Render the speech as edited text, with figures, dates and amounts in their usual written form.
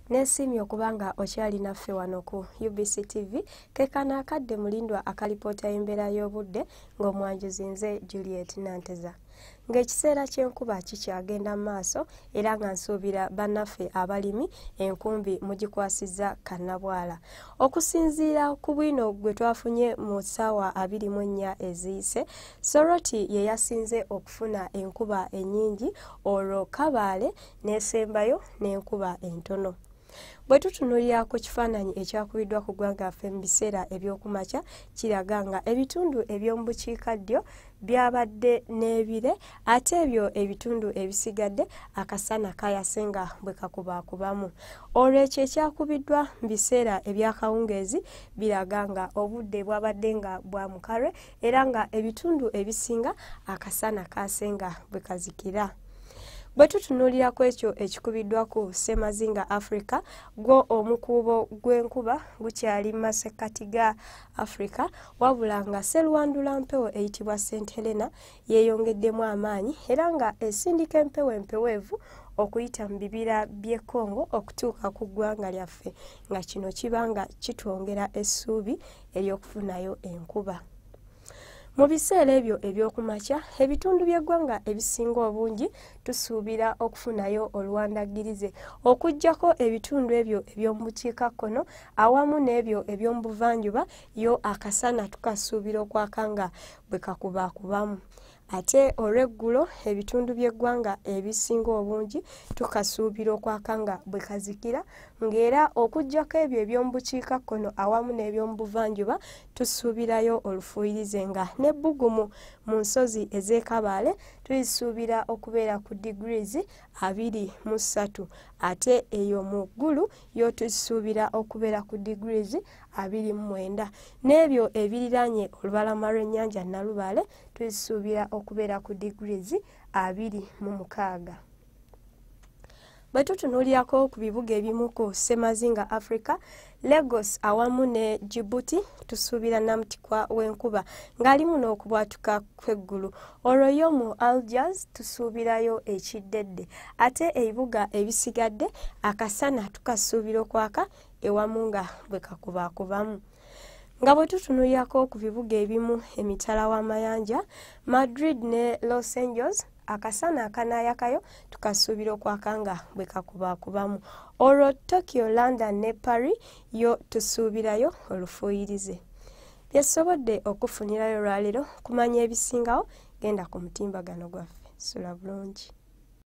Nesimye okubanga okyali naffe wano ku UBC TV kekana akadde mulindwa akalipoota y'embeera y'obudde ng'omwanjuzi nze Juliet Nanteza. Ng'ekiseera ky'enkuba kikyagenda mu maaso era nga nsuubira bannaffe abalimi enkumbi mugikwasizza kannabwala. Okusinziira ku bwino gwe twafunye mu ssaawa 24 eziyise, Soroti ye yasinze okufuna enkuba ennyingi, olwo Kabaale n'esembayo n'enkuba entono. Bwe tutunuulira ku kifaananyi ekyakubiddwa ku ggwanga ffe mu biseera eby'okumakya, kiraga nga ebitundu eby'omu bukiikaddyo byabadde n'ebire, ate ebyo ebitundu ebisigadde akasana kayase nga bwe kakubaakubamu. Olwo ekyo ekyakubiddwa mu biseera eby'akawungeezi biraga nga obudde bwabadde nga bwa mukarwe era nga ebitundu ebisinga akasana kaase nga bwe kazikira. Bwe tutunuulira ku ekyo ekikubiddwa ku Ssemazinga Africa, gwo omukuubo gw'enkuba gukyali mu masekkati ga Africa, wabula nga sserwandula mpewo eyitibwa St. Helena yeeyongeddemu amaanyi era nga esindika empewo empeweevu okuyita mu bibira by'e Congo okutuuka ku ggwanga lyaffe, nga kino kiba nga kitwongera essuubi ery'okufunayo enkuba. Mu biseera ebyo eby'okumakya, ebitundu by'eggwanga ebisinga obungi tusuubira okufunayo oluwandagirize okuggyako ebitundu ebyo eby'omu bukiikakkono awamu n'ebyo eby'omu buvanjuba, yo akasana tukasuubira okwaka nga bwe kakubaakubamu. Ate olw'eggulo ebitundu by'eggwanga ebisinga obungi tukasuubira okwaka nga bwe kazikira, ng'era okuggyako ebyo eby'omu bukiikakkono awamu n'eby'omu buvanjuba tusuubirayo olufuuyirize, nga n'ebbugumu mu nsozi ez'e Kabaale tuyisuubira okubeera ku degrees 23, ate eyo mu ggulu yo tuyisuubira okubeera ku degrees 29, n'ebyo ebiriraanye olubalama lw'ennyanja Nalubaale tuyisuubira okubeera ku degrees 26. Bwe tutunuulirako ku bibuga ebimu ku Ssemazinga Africa, Lagos awamu ne Djibouti tusuubira namutikwa w'enkuba ng'alimu n'okubwatuka kw'eggulu. Olwo yo mu Algiers tusuubirayo ekiddedde, ate ebibuga ebisigadde akasana tukasuubira okwaka ewamu nga bwe kakubaakubamu. Nga bwe tutunuulirako ku bibuga ebimu emitala w'amayanja, Madrid ne Los Angeles akasana akanaayakayo tukasuubira okwaka nga bwe kakubaakubamu. Olwo Tokyo, London ne Paris yo tusuubirayo olufuuyirize. Byesobodde okufunirayo lwaleero, kumanya ebisingawo, genda ku mutimbagano gwaffe. Sula bulungi.